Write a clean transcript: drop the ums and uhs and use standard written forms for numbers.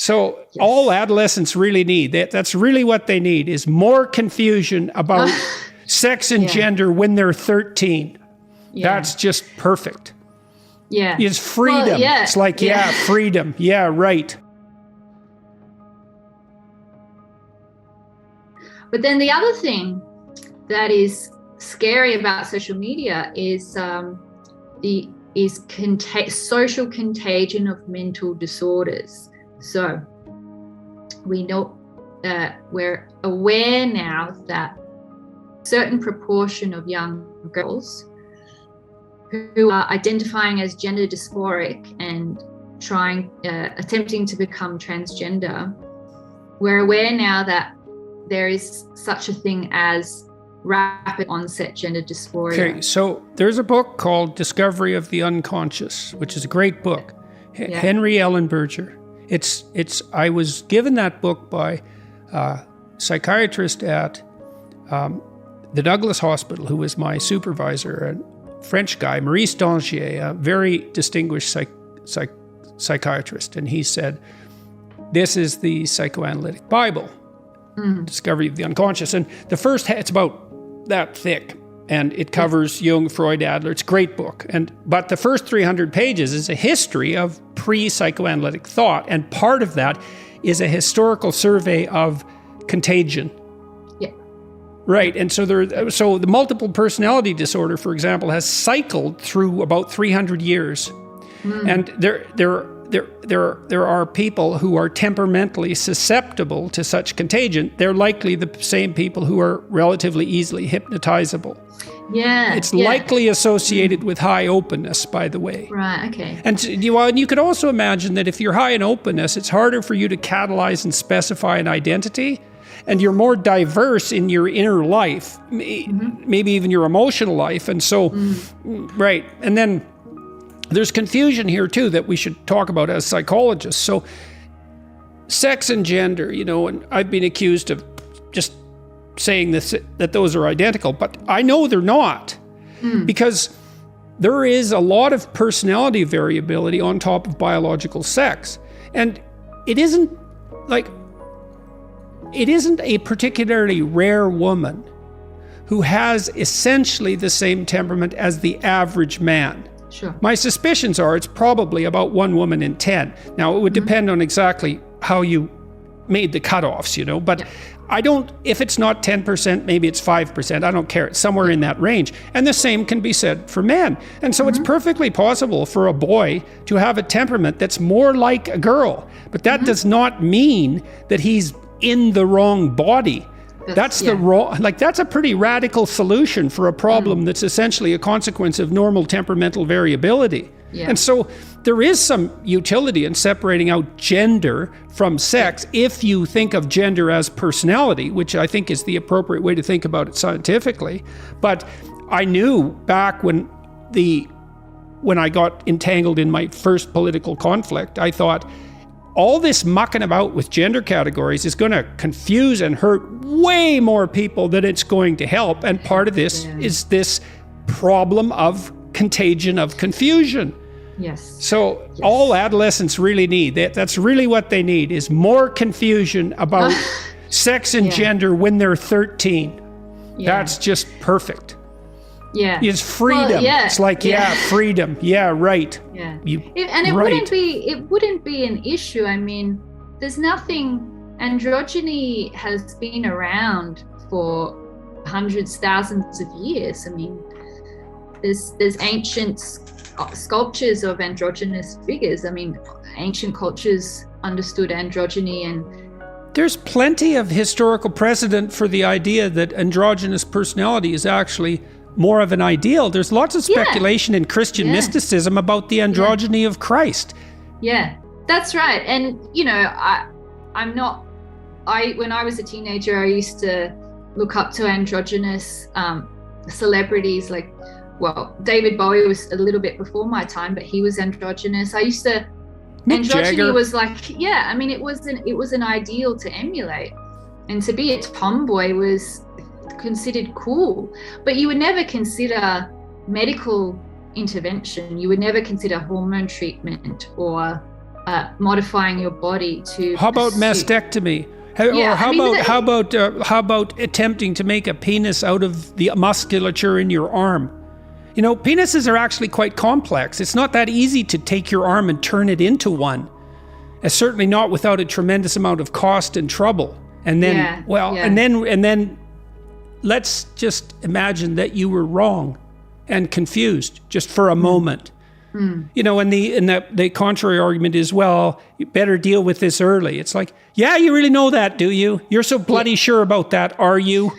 So all adolescents really need, that's really what they need, is more confusion about sex and gender when they're 13. That's just perfect. Is freedom. Well, it's like, freedom. Yeah, right. But then the other thing that is scary about social media is social contagion of mental disorders. So we know we're aware now that a certain proportion of young girls who are identifying as gender dysphoric and attempting to become transgender, we're aware now that there is such a thing as rapid onset gender dysphoria. Okay, so there's a book called Discovery of the Unconscious, which is a great book. Henry Ellenberger. I was given that book by a psychiatrist at the Douglas Hospital, who was my supervisor, a French guy, Maurice Dangier, a very distinguished psychiatrist. And he said, this is the psychoanalytic Bible, Discovery of the Unconscious. And the first, it's about that thick, and it covers Jung, Freud, Adler. It's a great book. But the first 300 pages is a history of pre-psychoanalytic thought, and part of that is a historical survey of contagion. Right, and so the multiple personality disorder, for example, has cycled through about 300 years, and there are people who are temperamentally susceptible to such contagion. They're likely the same people who are relatively easily hypnotizable. It's likely associated with high openness, by the way. Right, okay. And you could also imagine that if you're high in openness, it's harder for you to catalyze and specify an identity, and you're more diverse in your inner life, maybe even your emotional life. And so, right. And then there's confusion here too that we should talk about as psychologists. So sex and gender, and I've been accused of just saying that those are identical, but I know they're not, because there is a lot of personality variability on top of biological sex. And it isn't a particularly rare woman who has essentially the same temperament as the average man. Sure. My suspicions are it's probably about 1 woman in 10. Now, it would depend on exactly how you made the cutoffs, but if it's not 10%, maybe it's 5%, I don't care. It's somewhere in that range. And the same can be said for men. And so it's perfectly possible for a boy to have a temperament that's more like a girl. But that does not mean that he's in the wrong body. That's a pretty radical solution for a problem that's essentially a consequence of normal temperamental variability. And so there is some utility in separating out gender from sex if you think of gender as personality, which I think is the appropriate way to think about it scientifically. But I knew back when I got entangled in my first political conflict, I thought, all this mucking about with gender categories is going to confuse and hurt way more people than it's going to help. And part of this is this problem of contagion of confusion. So all adolescents really need, that's really what they need, is more confusion about sex and gender when they're 13. That's just perfect. Is freedom. Well, it's like, freedom. Yeah, right. It wouldn't be an issue. I mean, there's nothing, androgyny has been around for hundreds, thousands of years. I mean, there's ancient sculptures of androgynous figures. I mean, ancient cultures understood androgyny, and there's plenty of historical precedent for the idea that androgynous personality is actually more of an ideal. There's lots of speculation in Christian mysticism about the androgyny of Christ. That's right. And when I was a teenager, I used to look up to androgynous celebrities David Bowie was a little bit before my time, but he was androgynous. Androgyny was it was an ideal to emulate, and to be a tomboy was considered cool. But you would never consider medical intervention. You would never consider hormone treatment or modifying your body to. How about mastectomy? Yeah, or how about attempting to make a penis out of the musculature in your arm? You know, penises are actually quite complex. It's not that easy to take your arm and turn it into one. Certainly not without a tremendous amount of cost and trouble. And then, and then let's just imagine that you were wrong and confused just for a moment. You know, and the contrary argument is, well, you better deal with this early. It's like, yeah, you really know that, do you? You're so bloody sure about that, are you?